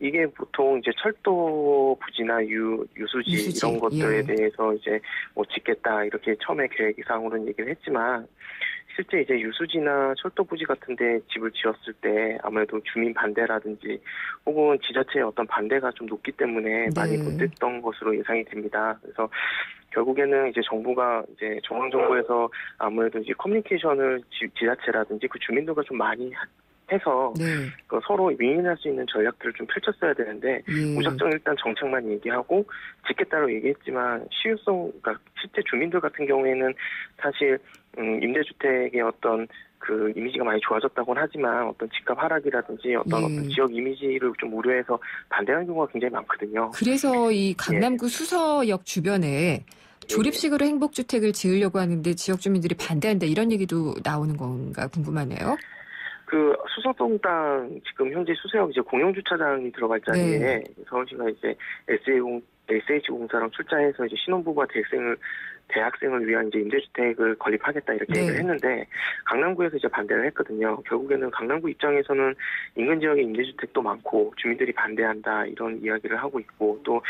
이게 보통 이제 철도 부지나 유수지 이런 것들에 대해서 이제 뭐 짓겠다 이렇게 처음에 계획상으로는 얘기를 했지만 실제 이제 유수지나 철도 부지 같은데 집을 지었을 때 아무래도 주민 반대라든지 혹은 지자체의 어떤 반대가 좀 높기 때문에 많이 못했던 것으로 예상이 됩니다. 그래서 결국에는 이제 정부가 이제 중앙정부에서 아무래도 이제 커뮤니케이션을 지자체라든지 그 주민들과 좀 많이 해서 그 서로 윈윈할 수 있는 전략들을 좀 펼쳤어야 되는데 무작정 일단 정책만 얘기하고 짓겠다고 얘기했지만 실효성, 그러니까 실제 주민들 같은 경우에는 사실 임대주택의 어떤 그 이미지가 많이 좋아졌다고는 하지만 어떤 집값 하락이라든지 어떤 지역 이미지를 좀 우려해서 반대하는 경우가 굉장히 많거든요. 그래서 이 강남구 수서역 주변에 조립식으로 행복주택을 지으려고 하는데 지역 주민들이 반대한다 이런 얘기도 나오는 건가 궁금하네요. 그 수서동 땅 지금 현재 수서역 이제 공영주차장이 들어갈 자리에 서울시가 이제 SH공사랑 출자해서 이제 신혼부부와 대학생을 위한 이제 임대주택을 건립하겠다 이렇게 얘기를 했는데 강남구에서 이제 반대를 했거든요. 결국에는 강남구 입장에서는 인근 지역에 임대주택도 많고 주민들이 반대한다 이런 이야기를 하고 있고 또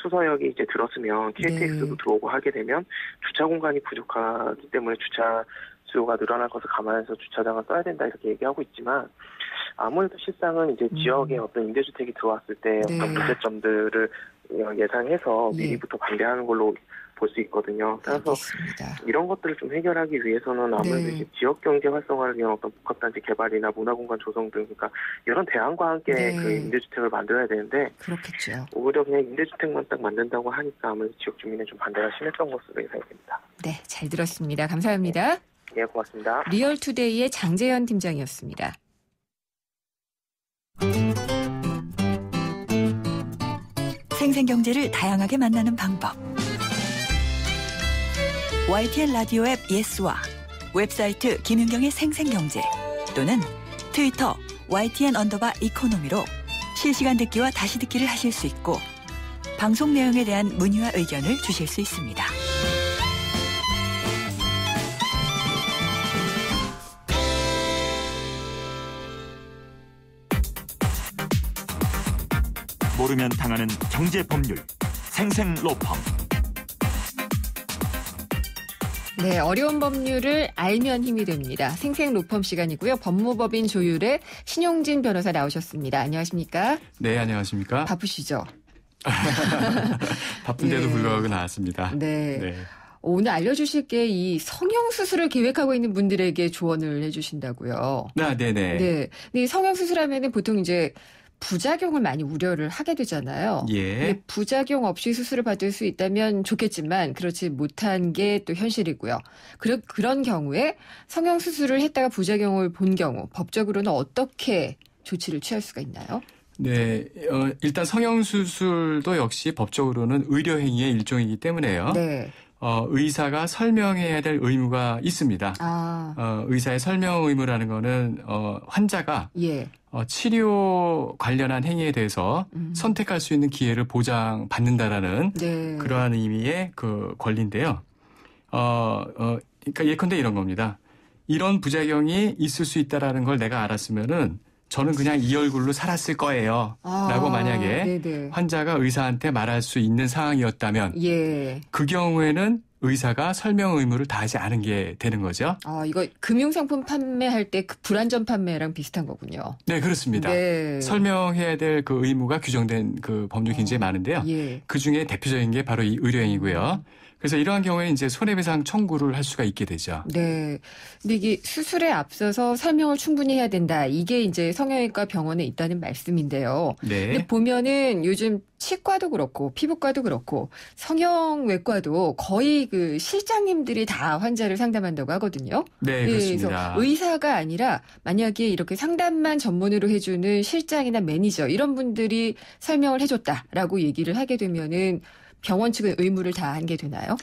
수서역이 이제 들었으면 KTX도 들어오고 하게 되면 주차 공간이 부족하기 때문에 주차 수요가 늘어날 것을 감안해서 주차장을 써야 된다 이렇게 얘기하고 있지만 아무래도 실상은 이제 지역에 어떤 임대주택이 들어왔을 때 어떤 문제점들을 예상해서 미리부터 반대하는 걸로 볼 수 있거든요. 그래서 이런 것들을 좀 해결하기 위해서는 아무래도 이제 지역 경제 활성화를 위한 어떤 복합단지 개발이나 문화공간 조성 등 그러니까 이런 대안과 함께 그 임대주택을 만들어야 되는데 그렇겠죠. 오히려 그냥 임대주택만 딱 만든다고 하니까 아무래도 지역 주민의 좀 반대가 심했던 것으로 예상이 됩니다. 네, 잘 들었습니다. 감사합니다. 네, 고맙습니다. 리얼투데이의 장재현 팀장이었습니다. 생생경제를 다양하게 만나는 방법. YTN 라디오 앱 예스와 웹사이트 김윤경의 생생경제 또는 트위터 YTN_이코노미로 실시간 듣기와 다시 듣기를 하실 수 있고 방송 내용에 대한 문의와 의견을 주실 수 있습니다. 모르면 당하는 경제 법률 생생로펌. 네, 어려운 법률을 알면 힘이 됩니다. 생생로펌 시간이고요. 법무법인 조율의 신용진 변호사 나오셨습니다. 안녕하십니까? 네, 안녕하십니까? 바쁘시죠? 바쁜데도 예. 불구하고 나왔습니다. 네. 오늘 알려주실 게 이 성형수술을 계획하고 있는 분들에게 조언을 해주신다고요. 네네. 네. 근데 성형수술하면은 보통 이제 부작용을 많이 우려를 하게 되잖아요. 예. 근데 부작용 없이 수술을 받을 수 있다면 좋겠지만 그렇지 못한 게 또 현실이고요. 그런 경우에 성형수술을 했다가 부작용을 본 경우 법적으로는 어떻게 조치를 취할 수가 있나요? 네, 일단 성형수술도 역시 법적으로는 의료행위의 일종이기 때문에요. 네. 의사가 설명해야 될 의무가 있습니다. 의사의 설명 의무라는 거는 환자가 치료 관련한 행위에 대해서 선택할 수 있는 기회를 보장받는다라는 그러한 의미의 그 권리인데요. 그러니까 예컨대 이런 겁니다. 이런 부작용이 있을 수 있다라는 걸 내가 알았으면은 저는 그냥 이 얼굴로 살았을 거예요. 라고 만약에 네네. 환자가 의사한테 말할 수 있는 상황이었다면 그 경우에는 의사가 설명 의무를 다하지 않은 게 되는 거죠. 이거 금융상품 판매할 때 그 불안전 판매랑 비슷한 거군요. 네, 그렇습니다. 네. 설명해야 될 그 의무가 규정된 그 법률이 굉장히 많은데요. 그중에 대표적인 게 바로 이 의료행위고요. 그래서 이러한 경우에 이제 손해배상 청구를 할 수가 있게 되죠. 네. 근데 이게 수술에 앞서서 설명을 충분히 해야 된다. 이게 이제 성형외과 병원에 있다는 말씀인데요. 네. 근데 보면은 요즘 치과도 그렇고 피부과도 그렇고 성형외과도 거의 그 실장님들이 다 환자를 상담한다고 하거든요. 네, 그렇습니다. 그래서 의사가 아니라 만약에 이렇게 상담만 전문으로 해주는 실장이나 매니저 이런 분들이 설명을 해줬다라고 얘기를 하게 되면은 병원 측은 의무를 다한 게 되나요?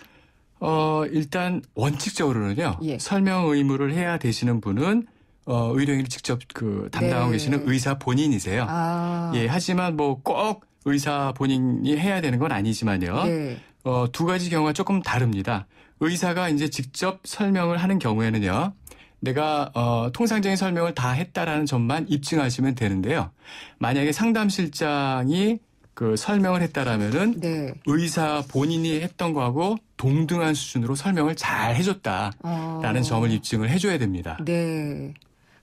일단 원칙적으로는요. 설명 의무를 해야 되시는 분은 의료행위를 직접 그 담당하고 계시는 의사 본인이세요. 예, 하지만 뭐 꼭 의사 본인이 해야 되는 건 아니지만요. 두 가지 경우가 조금 다릅니다. 의사가 이제 직접 설명을 하는 경우에는요. 내가 통상적인 설명을 다 했다라는 점만 입증하시면 되는데요. 만약에 상담실장이 그 설명을 했다라면은 의사 본인이 했던 거하고 동등한 수준으로 설명을 잘 해줬다라는 점을 입증을 해줘야 됩니다. 네.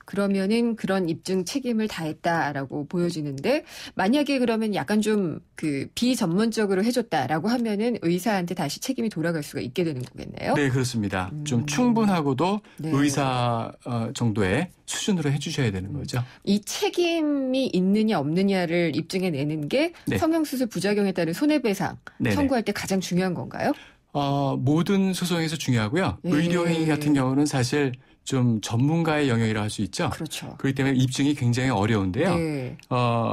그러면은 그런 입증 책임을 다했다라고 보여지는데 만약에 그러면 약간 좀 그 비전문적으로 해줬다라고 하면은 의사한테 다시 책임이 돌아갈 수가 있게 되는 거겠네요. 네, 그렇습니다. 좀 충분하고도 의사 정도의 수준으로 해주셔야 되는 거죠. 이 책임이 있느냐 없느냐를 입증해내는 게 성형수술 부작용에 따른 손해배상 청구할 때 가장 중요한 건가요? 모든 소송에서 중요하고요. 의료행위 같은 경우는 사실 좀 전문가의 영역이라 할 수 있죠. 그렇죠. 그렇기 때문에 입증이 굉장히 어려운데요.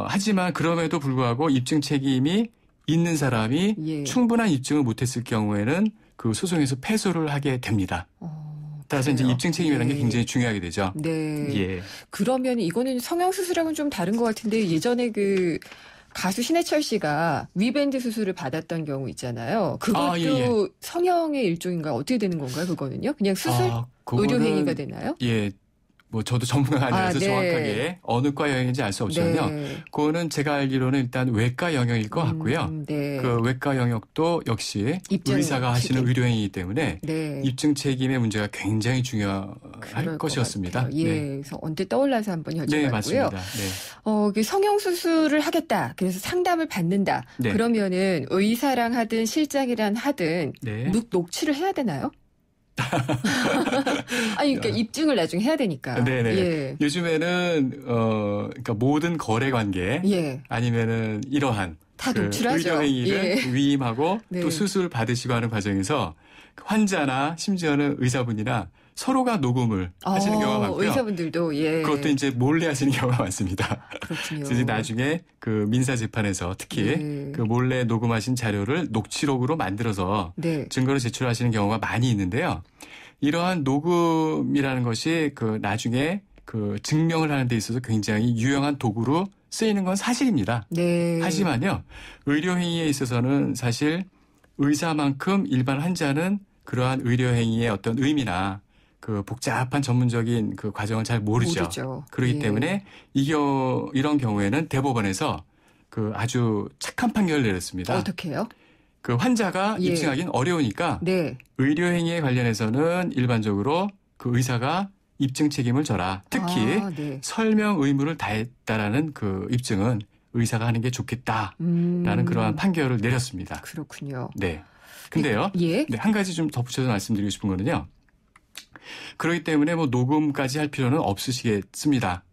하지만 그럼에도 불구하고 입증 책임이 있는 사람이 충분한 입증을 못했을 경우에는 그 소송에서 패소를 하게 됩니다. 따라서 이제 입증 책임이라는 게 굉장히 중요하게 되죠. 네. 그러면 이거는 성형수술하고는 좀 다른 것 같은데 예전에 그 가수 신해철 씨가 위밴드 수술을 받았던 경우 있잖아요. 그것도 성형의 일종인가요? 어떻게 되는 건가요? 그거는요? 그냥 수술? 의료행위가 되나요? 예. 뭐 저도 전문가가 아니라서 정확하게 어느 과 영역인지 알 수 없지만요. 그거는 제가 알기로는 일단 외과 영역일 것 같고요. 그 외과 영역도 역시 의사가 하시는 의료행위이기 때문에 입증 책임의 문제가 굉장히 중요할 것이었습니다. 그래서 언뜻 떠올라서 한번 여쭤봤고요. 네, 맞습니다. 성형수술을 하겠다. 그래서 상담을 받는다. 그러면은 의사랑 하든 실장이랑 하든 녹취를 해야 되나요? 아니, 그러니까 입증을 나중에 해야 되니까. 네네. 요즘에는 그러니까 모든 거래 관계 아니면은 이러한 다 녹취하죠. 의료행위를 위임하고 또 수술 받으시고 하는 과정에서 환자나 심지어는 의사분이나 서로가 녹음을 하시는 경우가 많고요. 의사분들도 그것도 이제 몰래 하시는 경우가 많습니다. 그렇군요. 그래서 나중에 그 민사 재판에서 특히 그 몰래 녹음하신 자료를 녹취록으로 만들어서 증거로 제출하시는 경우가 많이 있는데요. 이러한 녹음이라는 것이 그 나중에 그 증명을 하는 데 있어서 굉장히 유용한 도구로 쓰이는 건 사실입니다. 하지만요, 의료행위에 있어서는 사실 의사만큼 일반 환자는 그러한 의료행위의 어떤 의미나 그 복잡한 전문적인 그 과정을 잘 모르죠. 그렇기 때문에 이런 경우에는 대법원에서 그 아주 착한 판결을 내렸습니다. 어떻게 해요? 그 환자가 입증하기는 어려우니까 의료행위에 관련해서는 일반적으로 그 의사가 입증 책임을 져라. 특히 설명 의무를 다했다라는 그 입증은 의사가 하는 게 좋겠다라는 그러한 판결을 내렸습니다. 그렇군요. 네. 근데요. 네, 한 가지 좀 덧붙여서 말씀드리고 싶은 거는요. 그렇기 때문에 뭐 녹음까지 할 필요는 없으시겠습니다.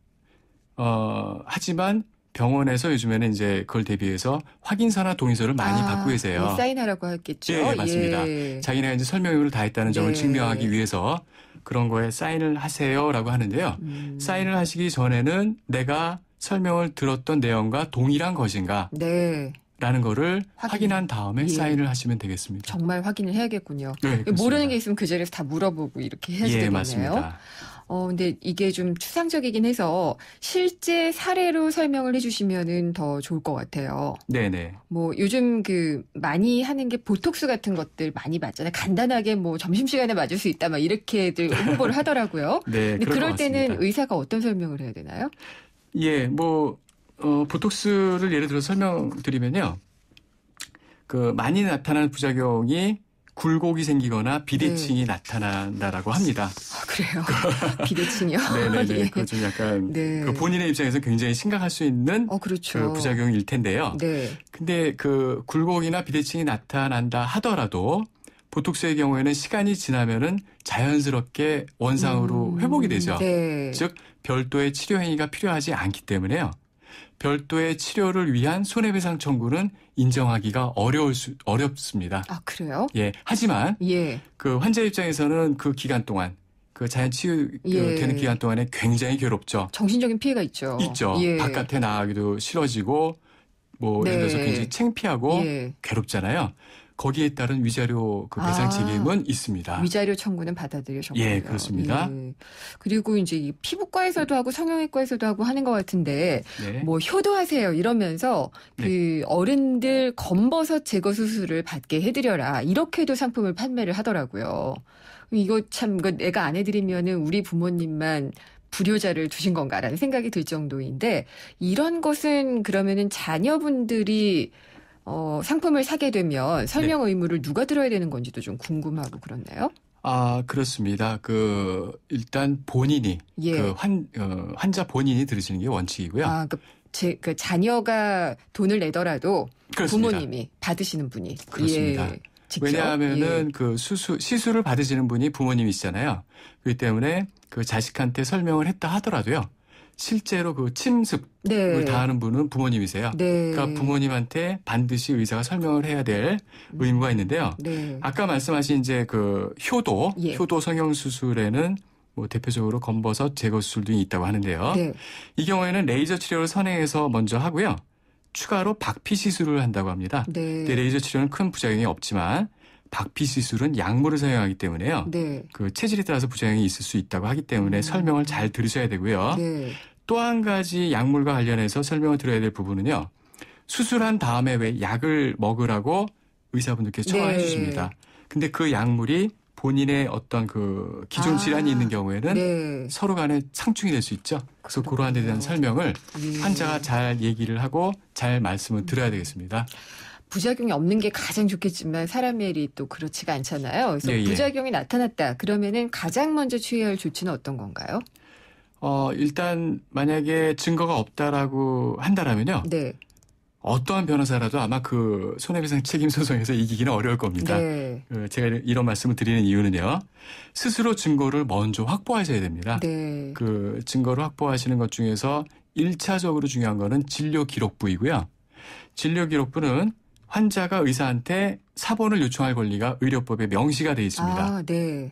하지만 병원에서 요즘에는 이제 그걸 대비해서 확인서나 동의서를 많이 받고 계세요. 사인하라고 했겠죠. 네, 맞습니다. 자기네가 이제 설명 의무를 다했다는 점을 증명하기 위해서 그런 거에 사인을 하세요라고 하는데요. 사인을 하시기 전에는 내가 설명을 들었던 내용과 동일한 것인가? 라는 거를 확인한 다음에 사인을 하시면 되겠습니다. 정말 확인을 해야겠군요. 네, 모르는 게 있으면 그 자리에서 다 물어보고 이렇게 해야 되겠네요. 맞습니다. 근데 이게 좀 추상적이긴 해서 실제 사례로 설명을 해주시면은 더 좋을 것 같아요. 네네. 뭐 요즘 그 많이 하는 게 보톡스 같은 것들 많이 맞잖아요. 간단하게 뭐 점심시간에 맞을 수 있다 막 이렇게들 홍보를 하더라고요. 네. 근데 그럴 때는 의사가 어떤 설명을 해야 되나요? 예, 보톡스를 예를 들어 설명드리면요. 그 많이 나타나는 부작용이 굴곡이 생기거나 비대칭이 나타난다라고 합니다. 그래요? 비대칭이요? 네네네. 그거 좀 약간 그 본인의 입장에서 굉장히 심각할 수 있는 그렇죠. 그 부작용일 텐데요. 근데 그 굴곡이나 비대칭이 나타난다 하더라도 보톡스의 경우에는 시간이 지나면은 자연스럽게 원상으로 회복이 되죠. 즉 별도의 치료 행위가 필요하지 않기 때문에요. 별도의 치료를 위한 손해배상 청구는 인정하기가 어렵습니다. 아, 그래요? 예. 하지만 그 환자 입장에서는 그 기간 동안 그 자연 치유되는 기간 동안에 굉장히 괴롭죠. 정신적인 피해가 있죠. 있죠. 바깥에 나가기도 싫어지고 뭐 예를 들어서 굉장히 창피하고 괴롭잖아요. 거기에 따른 위자료 그 배상 책임은 있습니다. 위자료 청구는 받아들여 정말요. 예, 그렇습니다. 그리고 이제 피부과에서도 하고 성형외과에서도 하고 하는 것 같은데 뭐 효도하세요 이러면서 그 어른들 검버섯 제거 수술을 받게 해드려라 이렇게도 상품을 판매를 하더라고요. 이거 참 내가 안 해드리면은 우리 부모님만 불효자를 두신 건가라는 생각이 들 정도인데 이런 것은 그러면은 자녀분들이 상품을 사게 되면 설명 의무를 누가 들어야 되는 건지도 좀 궁금하고 그렇네요. 아, 그렇습니다. 일단 본인이, 환자 본인이 들으시는 게 원칙이고요. 아, 그 자녀가 돈을 내더라도 그렇습니다. 부모님이 받으시는 분이. 그렇습니다. 왜냐하면은 시술을 받으시는 분이 부모님이시잖아요. 그렇기 때문에 그 자식한테 설명을 했다 하더라도요. 실제로 그 침습을 다하는 분은 부모님이세요. 그러니까 부모님한테 반드시 의사가 설명을 해야 될 의무가 있는데요. 아까 말씀하신 이제 그 효도 성형 수술에는 뭐 대표적으로 검버섯 제거 수술 등이 있다고 하는데요. 이 경우에는 레이저 치료를 선행해서 먼저 하고요. 추가로 박피 시술을 한다고 합니다. 근데 레이저 치료는 큰 부작용이 없지만 박피 시술은 약물을 사용하기 때문에요. 그 체질에 따라서 부작용이 있을 수 있다고 하기 때문에 설명을 잘 들으셔야 되고요. 또 한 가지 약물과 관련해서 설명을 드려야 될 부분은요. 수술한 다음에 왜 약을 먹으라고 의사분들께 처방해 주십니다. 근데 그 약물이 본인의 어떤 그 기존 질환이 있는 경우에는 서로 간에 상충이 될 수 있죠. 그래서 그러한 데 대한 설명을 환자가 잘 얘기를 하고 잘 말씀을 드려야 되겠습니다. 부작용이 없는 게 가장 좋겠지만 사람의 일이 또 그렇지가 않잖아요. 그래서 부작용이 나타났다. 그러면은 가장 먼저 취해야 할 조치는 어떤 건가요? 일단 만약에 증거가 없다라고 한다라면요. 어떠한 변호사라도 아마 그 손해배상 책임 소송에서 이기기는 어려울 겁니다. 제가 이런 말씀을 드리는 이유는요. 스스로 증거를 먼저 확보하셔야 됩니다. 그 증거를 확보하시는 것 중에서 1차적으로 중요한 거는 진료기록부이고요. 진료기록부는 환자가 의사한테 사본을 요청할 권리가 의료법에 명시가 되어 있습니다.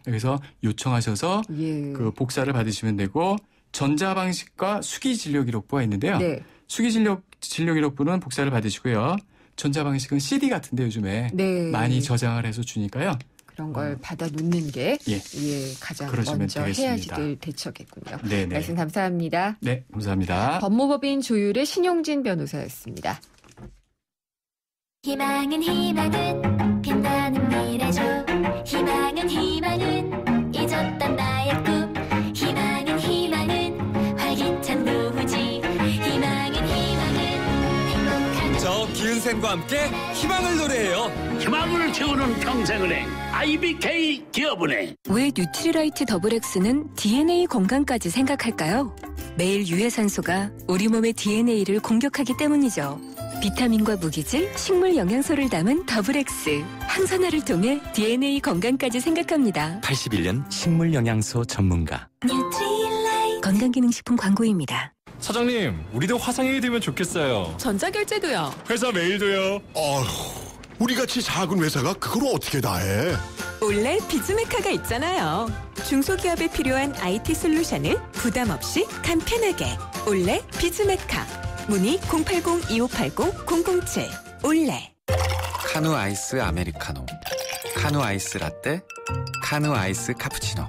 그래서 요청하셔서 그 복사를 받으시면 되고 전자방식과 수기진료기록부가 있는데요. 수기진료기록부는 복사를 받으시고요. 전자방식은 CD 같은데 요즘에 많이 저장을 해서 주니까요. 그런 걸 받아 놓는 게 가장 먼저 되겠습니다. 해야지 될 대처겠군요. 말씀 감사합니다. 네, 감사합니다. 법무법인 조율의 신용진 변호사였습니다. 희망은 빛나는 미래죠. 희망은 잊었던 나의 꿈. 희망은 활기찬 노후지. 희망은 행복한 저 기은 위생과 함께 희망을 노래해요. 희망을 채우는 평생은행 IBK 기업은행. 왜 뉴트리라이트 더블X는 DNA 건강까지 생각할까요? 매일 유해산소가 우리 몸의 DNA를 공격하기 때문이죠. 비타민과 무기질, 식물 영양소를 담은 더블X. 항산화를 통해 DNA 건강까지 생각합니다. 81년 식물 영양소 전문가. 건강기능식품 광고입니다. 사장님, 우리도 화상회의 되면 좋겠어요. 전자결제도요. 회사 메일도요. 우리같이 작은 회사가 그걸 어떻게 다 해? 올레 비즈메카가 있잖아요. 중소기업에 필요한 IT 솔루션을 부담 없이 간편하게. 올레 비즈메카. 문의 080-2580-007. 올레. 카누 아이스 아메리카노, 카누 아이스 라떼, 카누 아이스 카푸치노.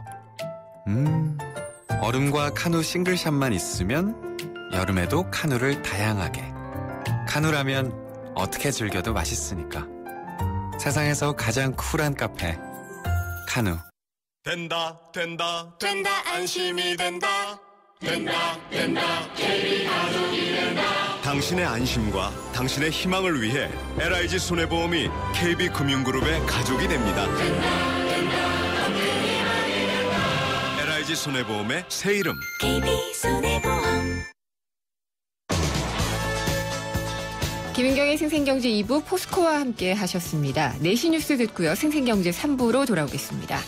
얼음과 카누 싱글샷만 있으면 여름에도 카누를 다양하게. 카누라면 어떻게 즐겨도 맛있으니까. 세상에서 가장 쿨한 카페 카누. 된다 안심이 된다 KB 가족이 된다. 당신의 안심과 당신의 희망을 위해 LIG 손해보험이 KB금융그룹의 가족이 됩니다. LIG 손해보험의 새 이름 KB손해보험. 김윤경의 생생경제 2부 포스코와 함께 하셨습니다. 4시 뉴스 듣고요. 생생경제 3부로 돌아오겠습니다.